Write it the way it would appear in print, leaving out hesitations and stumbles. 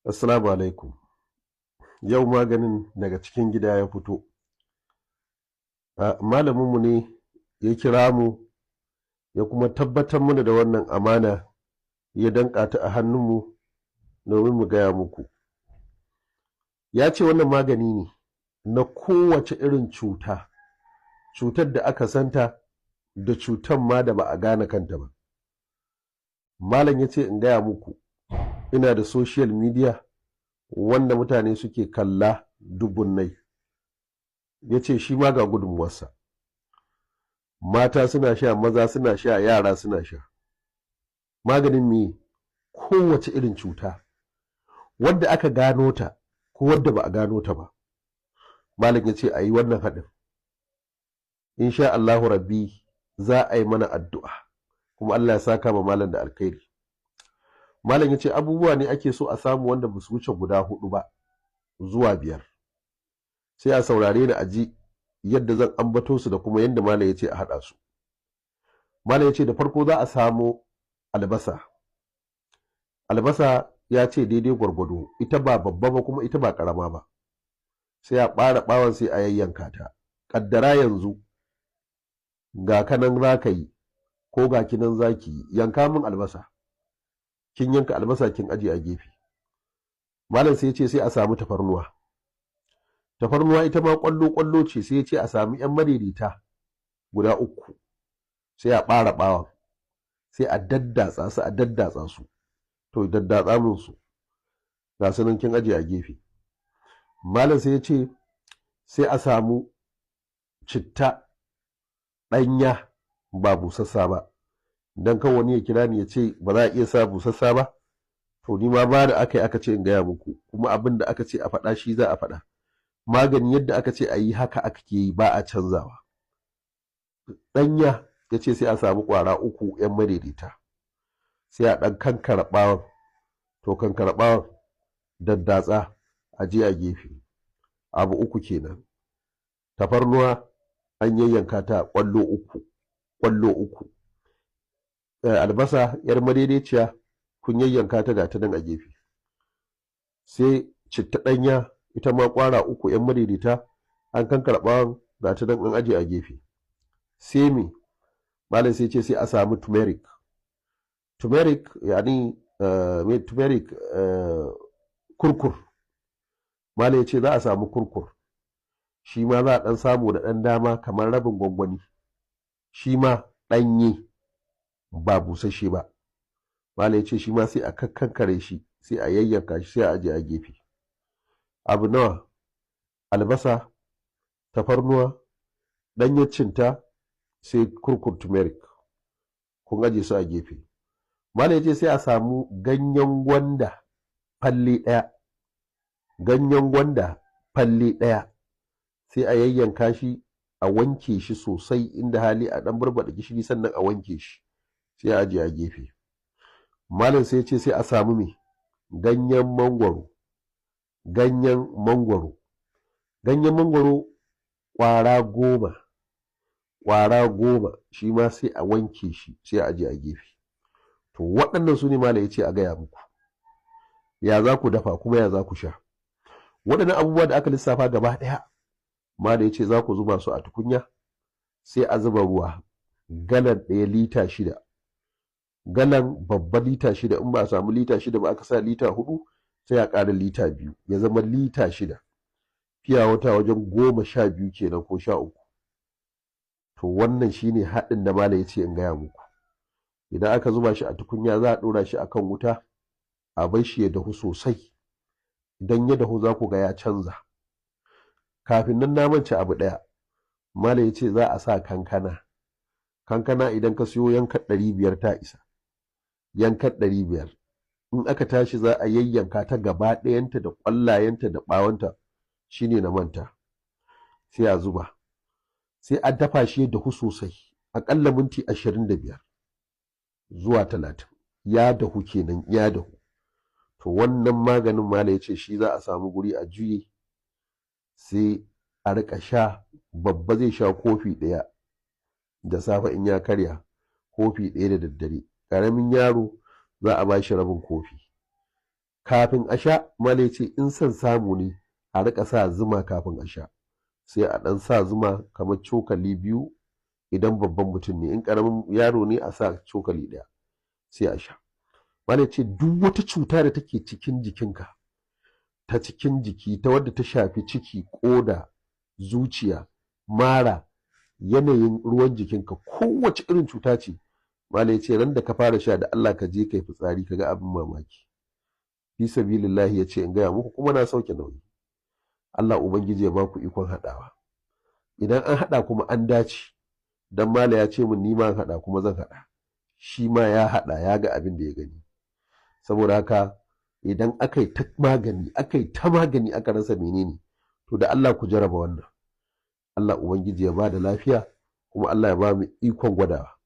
Assalamu alaikum. Yau maganin daga cikin gida ya fito. Malaminmu ne ya kira mu ya kuma tabbatar mana da wannan amana ya danƙa ta a hannunmu domin mu gaya muku. Ya ce wannan magani ne na kowace irin cuta, cutar da aka santa da cutar ma da ba a gane kanta ba. Malam ya ce in gaya muku, ina da social media wanda mutane suke kalla dubunnai. Ya ce shi ma ga gudunmuwarsa. Mata suna sha, maza suna sha, yara suna sha. Maganin me? Kowace irin cuta, wadda aka gano ta ko wadda ba a gano ta ba. Malam ya ce a yi wannan haɗin. Insha Allahu Rabbi za a yi mana addu'a, kuma Allah ya saka ma malam da alkhairi. Malam ya ce abubuwa ne ake so a samu wanda ba su wuce guda 4 ba zuwa 5. Sai a saurare ni a ji yadda zan ambato su da kuma yadda malam ya ce a haɗa su. Malam ya ce da farko za a samu albasa. Albasa ya ce daidai gwargwado, ita ba babba ba kuma ita ba ƙarama ba. Sai a ɓara ɓawon sai a yayyanka ta. Ƙaddara yanzu ga kanan za ka yi ko ga kinan za ki yi, yanka min albasa. Kin yanka albasa kin aje a gefe. Malam sai ya ce sai a samu tafarnuwa. Tafarnuwa ita ma ƙwallo ce, sai ya ce a samu 'yan madaidaita guda 3. Sai a ɓara ɓawon, sai a daddatsa su. To daddatsa min su, ga su nan kin aje a gefe. Malam sai ya ce sai a samu citta ɗanya ba busassa ba. Dan kan wani ya kira ni ya ce ba za a iya sa busassa ba, to ni ma ba da aka yi aka ce in gaya muku, kuma abin da aka ce a faɗa shi za a faɗa. Magani yadda aka ce a yi haka aka ke yi, ba a canzawa. Ɗanya ya ce sai a samu ƙwara 3 'yan madaidaita, sai a ɗan kankara ɓawon. To kankara ɓawon, daddatsa a je a gefe. Abu 3 kenan. Tafarnuwa an yayyanka ta ƙwallo 3. Albasa 'yar madaidaiciya kun yayyanka ta gata nan a gefe. Sai citta ɗanya ita ma ƙwara 3 'yan madaidaita, an kankara ɓawon, gata nan an aje a gefe. Sai me? Malam sai ce sai a samu turmeric. Turmeric yani turmeric kurkur. Malam ya ce za a samu kurkur. Shi ma za a ɗan samu da ɗan dama kamar rabin gwangwani. Shi ma ɗanye ba busasshe ba. Malam ya ce shi ma sai a kankare shi, sai a yayyanka shi, sai a aje a gefe. Abu nawa? Albasa, tafarnuwa, ɗanyar citta, sai kurkur turmeric. Kun aje su a gefe. Malam ya ce sai a samu ganyen gwanda falle 1. Ganyen gwanda falle 1. Sai a yayyanka shi, a wanke shi sosai, inda hali a ɗan barbaɗa gishiri sannan a wanke shi, sai a aje a gefe. Malam sai ce sai a samu me? Ganyen mangwaro. Ganyen mangwaro ƙwara 10. Ƙwara 10 shi ma sai a wanke shi, sai a aje a gefe. To waɗannan su ne malam ya ce a gaya muku. Ya za ku dafa kuma ya za ku sha. Waɗannan abubuwa da aka lissafa gaba ɗaya, malam ya ce za ku zuba su a tukunya, sai a zuba ruwa galan 1 lita 6. Galan babba lita 6, in ba a samu lita 6 ba aka sa lita 4, sai a ƙara lita 2, ya zama lita 6. Fiya wata wajen 12 kenan ko 13. To wannan shine haɗin da malam ya ce in gaya muku. Idan aka zuba shi a tukunya, za a ɗora shi akan wuta, a bar shi ya dahu sosai. Idan ya dahu za ku ga ya canza. Kafin nan na mance abu ɗaya. Malam ya ce za a sa kankana. Kankana idan ka siyo yankan 500 ta isa. Yankan 500. In aka tashi za a yayyanka ta gaba ɗayanta da ƙwallayenta da ɓawonta, shine na manta. Sai a zuba. Sai a dafa shi ya dahu sosai, aƙalla minti 25 zuwa 30. Ya dahu kenan, ya dahu. To wannan maganin malam ya ce shi za a samu guri a juye, sai a riƙa sha. Babba zai sha kofi 1 da safe in ya karya, kofi 1 da daddare. Ƙaramin yaro za a ba shi rabin kofi. kafin a sha mala ce in son samu ne a rika sa zuma kafin a sha, sai a ɗan sa zuma kamar cokali biyu idan babban mutum ne, in ƙaramin yaro ne a sa cokali ɗaya sai a sha. Mala ce duk wata cuta da take cikin jikinka, ta cikin jiki, ta wadda ta shafi ciki, ƙoda, zuciya, mara, yanayin ruwan jikinka, kowace irin cuta ce, mala ce ran da ka fara sha da Allah ka je kai fitsari ka ga abin mamaki. Fi sabilillahi ya ce in gaya muku kuma na sauke nauyi. Allah Ubangiji ya baku ikon haɗawa. Idan an haɗa kuma an dace, dan mala ya ce min ni ma haɗa kuma zan haɗa. Shi ma ya haɗa ya ga abin da ya gani. Saboda haka idan aka yi ta magani aka rasa menene, to da Allah ku jaraba wannan. Allah Ubangiji ya ba da lafiya kuma Allah ya ba mu ikon gwadawa.